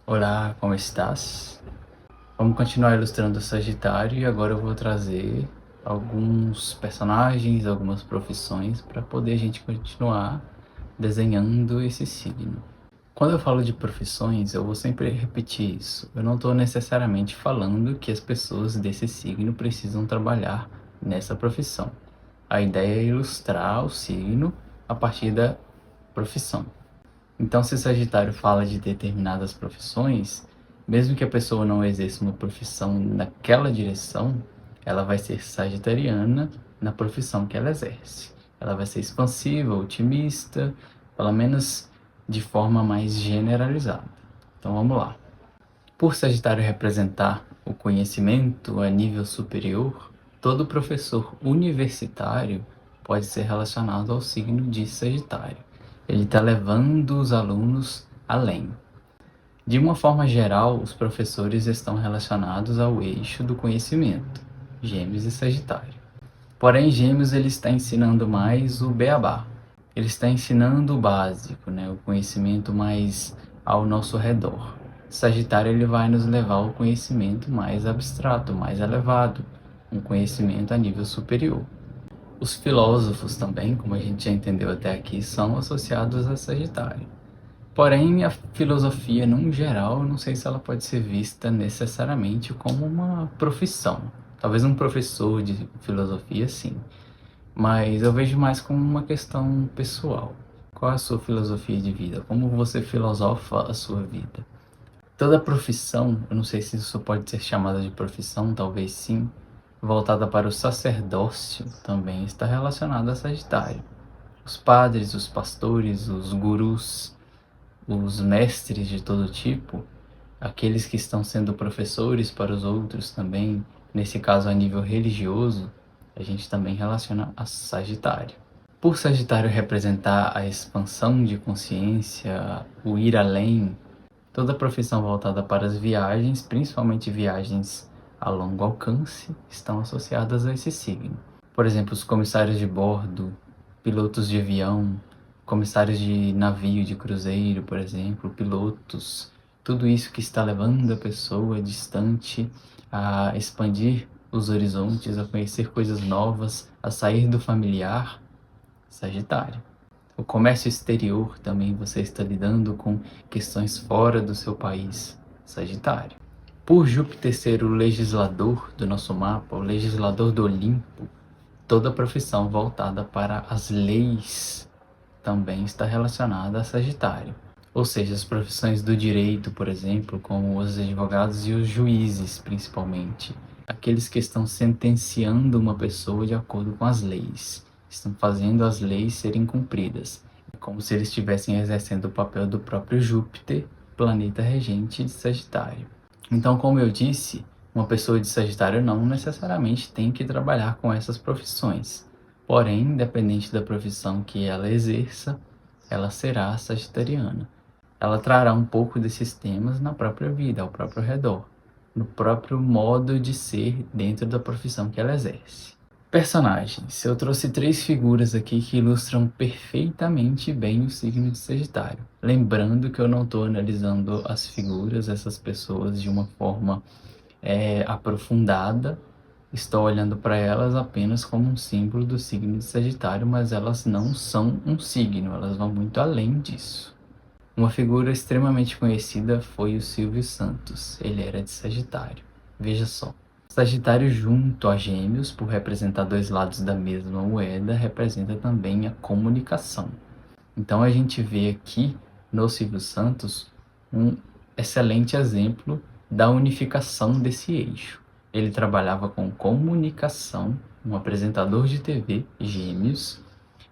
Olá, como estás? Vamos continuar ilustrando o Sagitário e agora eu vou trazer alguns personagens, algumas profissões para poder a gente continuar desenhando esse signo. Quando eu falo de profissões, eu vou sempre repetir isso. Eu não estou necessariamente falando que as pessoas desse signo precisam trabalhar nessa profissão. A ideia é ilustrar o signo a partir da profissão. Então, se Sagitário fala de determinadas profissões, mesmo que a pessoa não exerça uma profissão naquela direção, ela vai ser sagitariana na profissão que ela exerce. Ela vai ser expansiva, otimista, pelo menos de forma mais generalizada. Então, vamos lá. Por Sagitário representar o conhecimento a nível superior, todo professor universitário pode ser relacionado ao signo de Sagitário. Ele está levando os alunos além. De uma forma geral, os professores estão relacionados ao eixo do conhecimento, Gêmeos e Sagitário. Porém, Gêmeos ele está ensinando mais o beabá. Ele está ensinando o básico, o conhecimento mais ao nosso redor. Sagitário ele vai nos levar ao conhecimento mais abstrato, mais elevado, um conhecimento a nível superior. Os filósofos também, como a gente já entendeu até aqui, são associados a Sagitário. Porém, a filosofia, num geral, não sei se ela pode ser vista necessariamente como uma profissão. Talvez um professor de filosofia, sim. Mas eu vejo mais como uma questão pessoal. Qual é a sua filosofia de vida? Como você filosofa a sua vida? Toda profissão, eu não sei se isso pode ser chamada de profissão, talvez sim, voltada para o sacerdócio também está relacionada a Sagitário. Os padres, os pastores, os gurus, os mestres de todo tipo, aqueles que estão sendo professores para os outros também, nesse caso a nível religioso, a gente também relaciona a Sagitário. Por Sagitário representar a expansão de consciência, o ir além, toda profissão voltada para as viagens, principalmente viagens a longo alcance, estão associadas a esse signo. Por exemplo, os comissários de bordo, pilotos de avião, comissários de navio de cruzeiro, por exemplo, pilotos, tudo isso que está levando a pessoa distante a expandir os horizontes, a conhecer coisas novas, a sair do familiar, Sagitário. O comércio exterior também você está lidando com questões fora do seu país, Sagitário. Por Júpiter ser o legislador do nosso mapa, o legislador do Olimpo, toda profissão voltada para as leis também está relacionada a Sagitário. Ou seja, as profissões do direito, por exemplo, como os advogados e os juízes, principalmente. Aqueles que estão sentenciando uma pessoa de acordo com as leis. Estão fazendo as leis serem cumpridas. É como se eles estivessem exercendo o papel do próprio Júpiter, planeta regente de Sagitário. Então, como eu disse, uma pessoa de Sagitário não necessariamente tem que trabalhar com essas profissões. Porém, independente da profissão que ela exerça, ela será sagitariana. Ela trará um pouco desses temas na própria vida, ao próprio redor, no próprio modo de ser dentro da profissão que ela exerce. Personagens. Eu trouxe 3 figuras aqui que ilustram perfeitamente bem o signo de Sagitário. Lembrando que eu não estou analisando as figuras, essas pessoas, de uma forma aprofundada. Estou olhando para elas apenas como um símbolo do signo de Sagitário, mas elas não são um signo, elas vão muito além disso. Uma figura extremamente conhecida foi o Silvio Santos. Ele era de Sagitário. Veja só. Sagitário junto a Gêmeos, por representar 2 lados da mesma moeda, representa também a comunicação. Então a gente vê aqui no Silvio Santos um excelente exemplo da unificação desse eixo. Ele trabalhava com comunicação, um apresentador de TV, Gêmeos,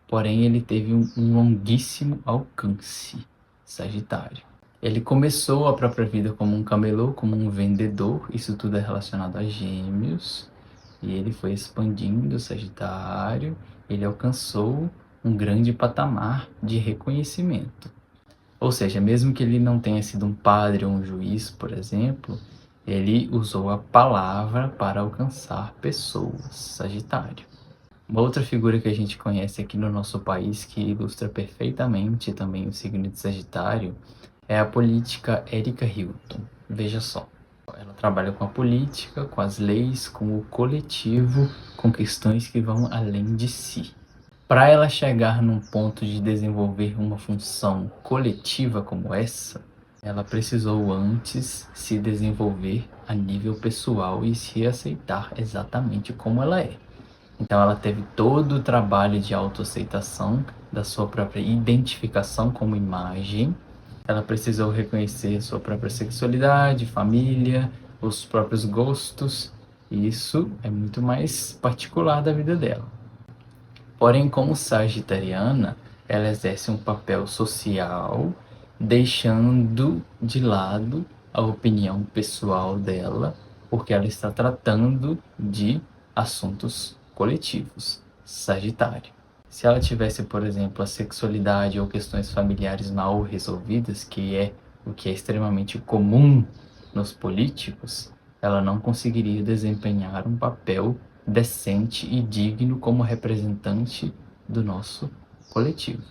porém ele teve um longuíssimo alcance, Sagitário. Ele começou a própria vida como um camelô, como um vendedor, isso tudo é relacionado a Gêmeos, e ele foi expandindo, Sagitário, ele alcançou um grande patamar de reconhecimento. Ou seja, mesmo que ele não tenha sido um padre ou um juiz, por exemplo, ele usou a palavra para alcançar pessoas, Sagitário. Uma outra figura que a gente conhece aqui no nosso país, que ilustra perfeitamente também o signo de Sagitário, é a política Erika Hilton. Veja só, ela trabalha com a política, com as leis, com o coletivo, com questões que vão além de si. Para ela chegar num ponto de desenvolver uma função coletiva como essa, ela precisou antes se desenvolver a nível pessoal e se aceitar exatamente como ela é. Então ela teve todo o trabalho de autoaceitação, da sua própria identificação como imagem. Ela precisou reconhecer sua própria sexualidade, família, os próprios gostos. E isso é muito mais particular da vida dela. Porém, como sagitariana, ela exerce um papel social, deixando de lado a opinião pessoal dela, porque ela está tratando de assuntos coletivos. Sagitário. Se ela tivesse, por exemplo, a sexualidade ou questões familiares mal resolvidas, que é o que é extremamente comum nos políticos, ela não conseguiria desempenhar um papel decente e digno como representante do nosso coletivo.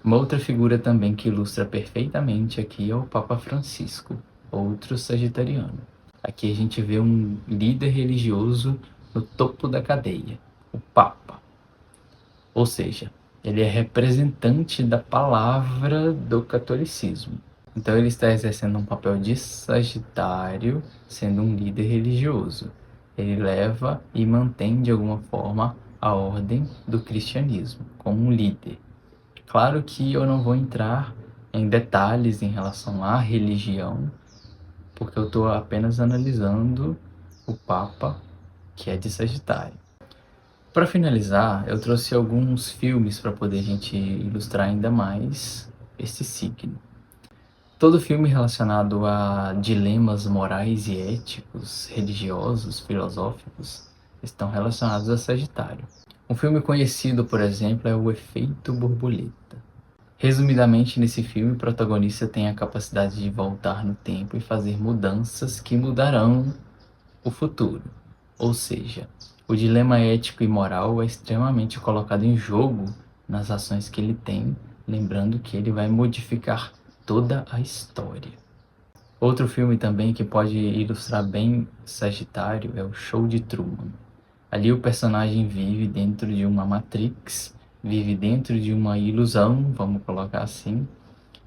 Uma outra figura também que ilustra perfeitamente aqui é o Papa Francisco, outro sagitariano. Aqui a gente vê um líder religioso no topo da cadeia, o Papa. Ou seja, ele é representante da palavra do catolicismo. Então ele está exercendo um papel de Sagitário, sendo um líder religioso. Ele leva e mantém de alguma forma a ordem do cristianismo como um líder. Claro que eu não vou entrar em detalhes em relação à religião, porque eu estou apenas analisando o Papa, que é de Sagitário. Para finalizar, eu trouxe alguns filmes para poder a gente ilustrar ainda mais esse signo. Todo filme relacionado a dilemas morais e éticos, religiosos, filosóficos, estão relacionados a Sagitário. Um filme conhecido, por exemplo, é O Efeito Borboleta. Resumidamente, nesse filme, o protagonista tem a capacidade de voltar no tempo e fazer mudanças que mudarão o futuro. Ou seja, o dilema ético e moral é extremamente colocado em jogo nas ações que ele tem, lembrando que ele vai modificar toda a história. Outro filme também que pode ilustrar bem Sagitário é o Show de Truman. Ali o personagem vive dentro de uma Matrix, vive dentro de uma ilusão, vamos colocar assim,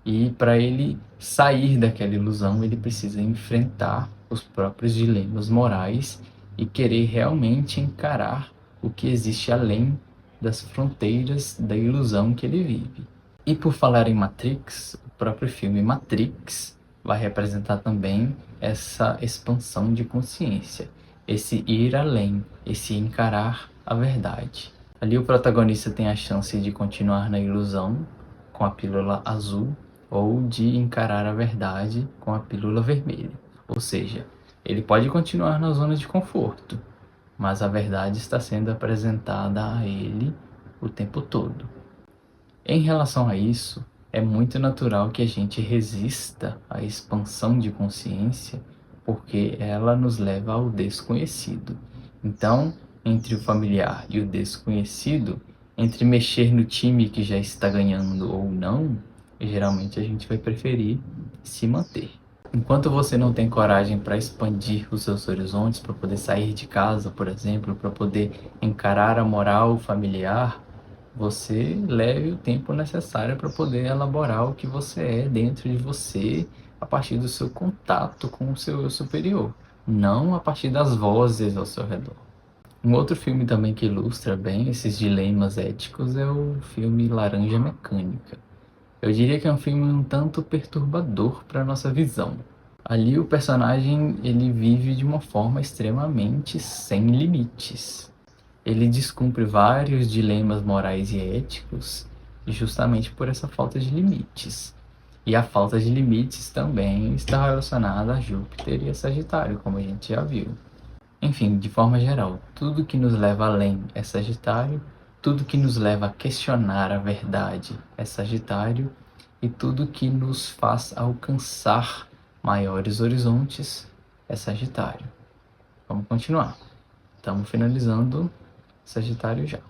e para ele sair daquela ilusão, ele precisa enfrentar os próprios dilemas morais e querer realmente encarar o que existe além das fronteiras da ilusão que ele vive. E por falar em Matrix, o próprio filme Matrix vai representar também essa expansão de consciência, esse ir além, esse encarar a verdade. Ali o protagonista tem a chance de continuar na ilusão com a pílula azul ou de encarar a verdade com a pílula vermelha. Ou seja, ele pode continuar na zona de conforto, mas a verdade está sendo apresentada a ele o tempo todo. Em relação a isso, é muito natural que a gente resista à expansão de consciência, porque ela nos leva ao desconhecido. Então, entre o familiar e o desconhecido, entre mexer no time que já está ganhando ou não, geralmente a gente vai preferir se manter. Enquanto você não tem coragem para expandir os seus horizontes, para poder sair de casa, por exemplo, para poder encarar a moral familiar, você leve o tempo necessário para poder elaborar o que você é dentro de você a partir do seu contato com o seu eu superior, não a partir das vozes ao seu redor. Um outro filme também que ilustra bem esses dilemas éticos é o filme Laranja Mecânica. Eu diria que é um filme um tanto perturbador para a nossa visão. Ali o personagem ele vive de uma forma extremamente sem limites. Ele descumpre vários dilemas morais e éticos justamente por essa falta de limites. E a falta de limites também está relacionada a Júpiter e a Sagitário, como a gente já viu. Enfim, de forma geral, tudo que nos leva além é Sagitário, tudo que nos leva a questionar a verdade é Sagitário, e tudo que nos faz alcançar maiores horizontes é Sagitário. Vamos continuar. Estamos finalizando Sagitário já.